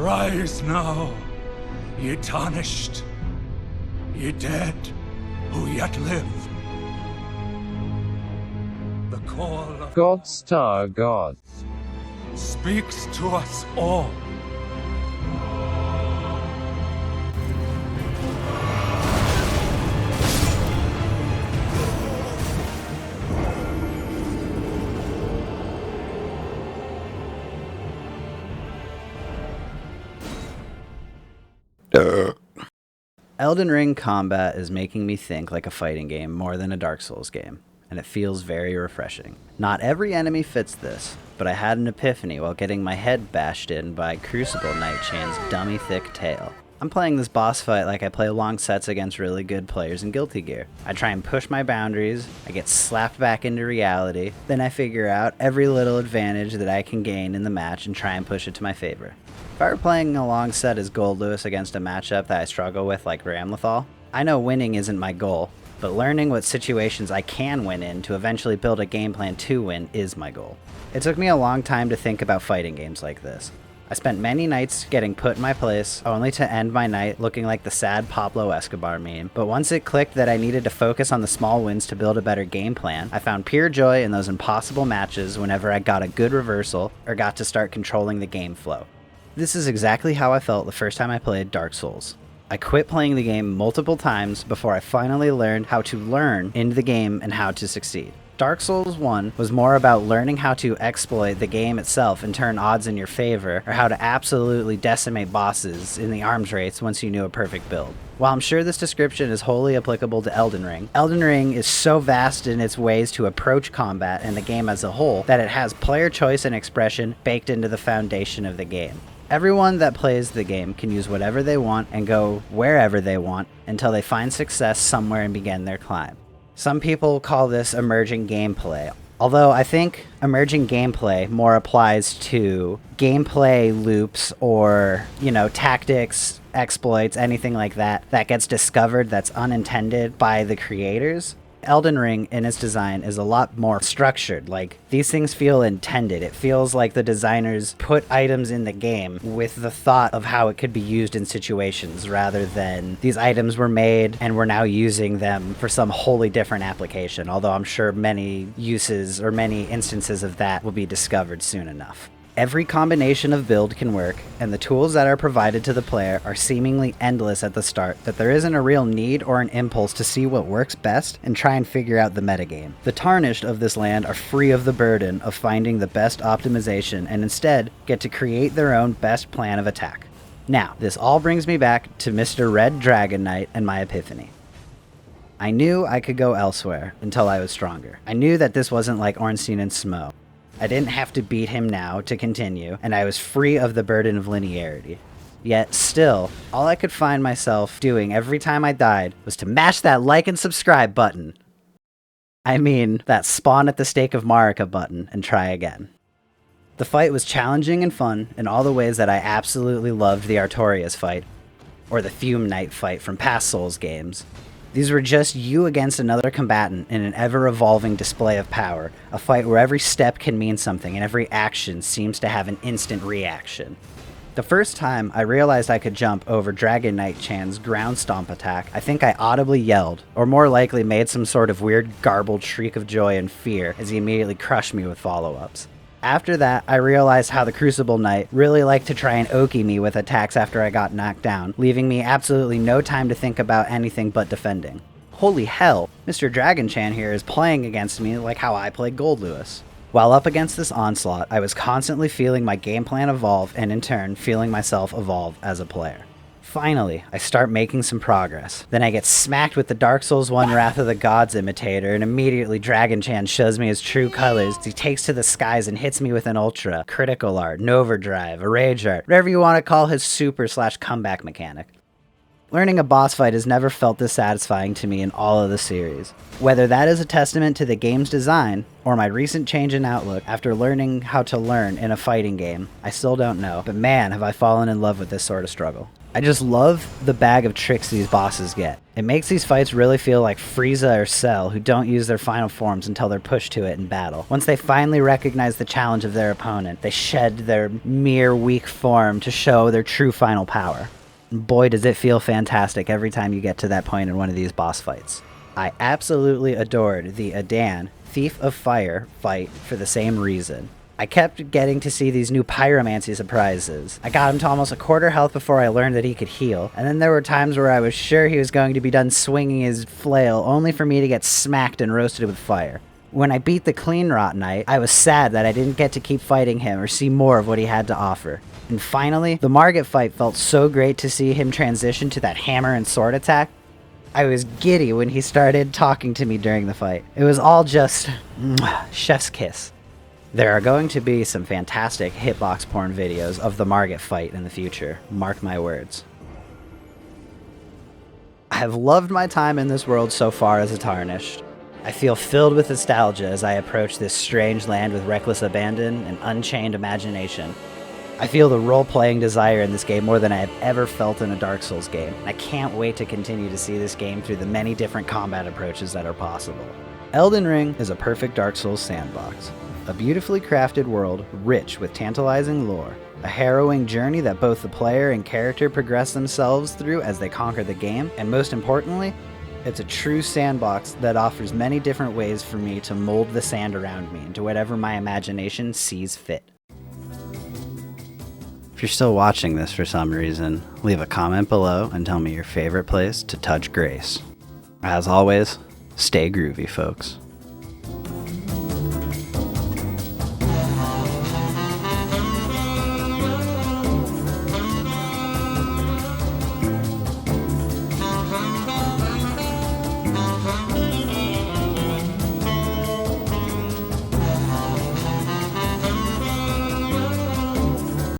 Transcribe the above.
Arise now, ye tarnished, ye dead who yet live. The call of GodStarGod speaks to us all. Elden Ring combat is making me think like a fighting game more than a Dark Souls game, and it feels very refreshing. Not every enemy fits this, but I had an epiphany while getting my head bashed in by Crucible Nightchan's dummy thick tail. I'm playing this boss fight like I play long sets against really good players in Guilty Gear. I try and push my boundaries, I get slapped back into reality, then I figure out every little advantage that I can gain in the match and try and push it to my favor. If I were playing a long set as Gold Lewis against a matchup that I struggle with like Ramlethal, I know winning isn't my goal, but learning what situations I can win in to eventually build a game plan to win is my goal. It took me a long time to think about fighting games like this. I spent many nights getting put in my place, only to end my night looking like the sad Pablo Escobar meme. But once it clicked that I needed to focus on the small wins to build a better game plan, I found pure joy in those impossible matches whenever I got a good reversal or got to start controlling the game flow. This is exactly how I felt the first time I played Dark Souls. I quit playing the game multiple times before I finally learned how to learn into the game and how to succeed. Dark Souls 1 was more about learning how to exploit the game itself and turn odds in your favor, or how to absolutely decimate bosses in the arms race once you knew a perfect build. While I'm sure this description is wholly applicable to Elden Ring is so vast in its ways to approach combat and the game as a whole that it has player choice and expression baked into the foundation of the game. Everyone that plays the game can use whatever they want and go wherever they want until they find success somewhere and begin their climb. Some people call this emerging gameplay, although I think emerging gameplay more applies to gameplay loops or, tactics, exploits, anything like that gets discovered that's unintended by the creators. Elden Ring in its design is a lot more structured. Like, these things feel intended. It feels like the designers put items in the game with the thought of how it could be used in situations, rather than these items were made and we're now using them for some wholly different application, although I'm sure many uses or many instances of that will be discovered soon enough. Every combination of build can work, and the tools that are provided to the player are seemingly endless at the start, that there isn't a real need or an impulse to see what works best and try and figure out the metagame. The tarnished of this land are free of the burden of finding the best optimization and instead get to create their own best plan of attack. Now, this all brings me back to Mr. Red Dragon Knight and my epiphany. I knew I could go elsewhere until I was stronger. I knew that this wasn't like Ornstein and Smo. I didn't have to beat him now to continue, and I was free of the burden of linearity. Yet still, all I could find myself doing every time I died was to mash that like and subscribe button. I mean, that spawn at the stake of Marika button and try again. The fight was challenging and fun in all the ways that I absolutely loved the Artorias fight, or the Fume Knight fight from past Souls games. These were just you against another combatant in an ever-evolving display of power, a fight where every step can mean something and every action seems to have an instant reaction. The first time I realized I could jump over Dragon Knight Chan's ground stomp attack, I think I audibly yelled, or more likely made some sort of weird garbled shriek of joy and fear as he immediately crushed me with follow-ups. After that, I realized how the Crucible Knight really liked to try and okie me with attacks after I got knocked down, leaving me absolutely no time to think about anything but defending. Holy hell, Mr. Dragon Chan here is playing against me like how I played Gold Lewis. While up against this onslaught, I was constantly feeling my game plan evolve and in turn feeling myself evolve as a player. Finally, I start making some progress. Then I get smacked with the Dark Souls 1 Wrath of the Gods imitator, and immediately Dragon Chan shows me his true colors. He takes to the skies and hits me with an Ultra, Critical Art, an Overdrive, a Rage Art, whatever you want to call his super/comeback mechanic. Learning a boss fight has never felt this satisfying to me in all of the series. Whether that is a testament to the game's design, or my recent change in outlook after learning how to learn in a fighting game, I still don't know, but man have I fallen in love with this sort of struggle. I just love the bag of tricks these bosses get. It makes these fights really feel like Frieza or Cell, who don't use their final forms until they're pushed to it in battle. Once they finally recognize the challenge of their opponent, they shed their mere weak form to show their true final power. And boy, does it feel fantastic every time you get to that point in one of these boss fights. I absolutely adored the Adan, Thief of Fire fight for the same reason. I kept getting to see these new pyromancy surprises. I got him to almost a quarter health before I learned that he could heal, and then there were times where I was sure he was going to be done swinging his flail, only for me to get smacked and roasted with fire. When I beat the Clean Rot Knight, I was sad that I didn't get to keep fighting him or see more of what he had to offer. And finally, the Margit fight felt so great to see him transition to that hammer and sword attack. I was giddy when he started talking to me during the fight. It was all just chef's kiss. There are going to be some fantastic hitbox porn videos of the Margit fight in the future. Mark my words. I have loved my time in this world so far as a Tarnished. I feel filled with nostalgia as I approach this strange land with reckless abandon and unchained imagination. I feel the role-playing desire in this game more than I have ever felt in a Dark Souls game. I can't wait to continue to see this game through the many different combat approaches that are possible. Elden Ring is a perfect Dark Souls sandbox. A beautifully crafted world, rich with tantalizing lore. A harrowing journey that both the player and character progress themselves through as they conquer the game. And most importantly, it's a true sandbox that offers many different ways for me to mold the sand around me into whatever my imagination sees fit. If you're still watching this for some reason, leave a comment below and tell me your favorite place to touch grace. As always, stay groovy, folks.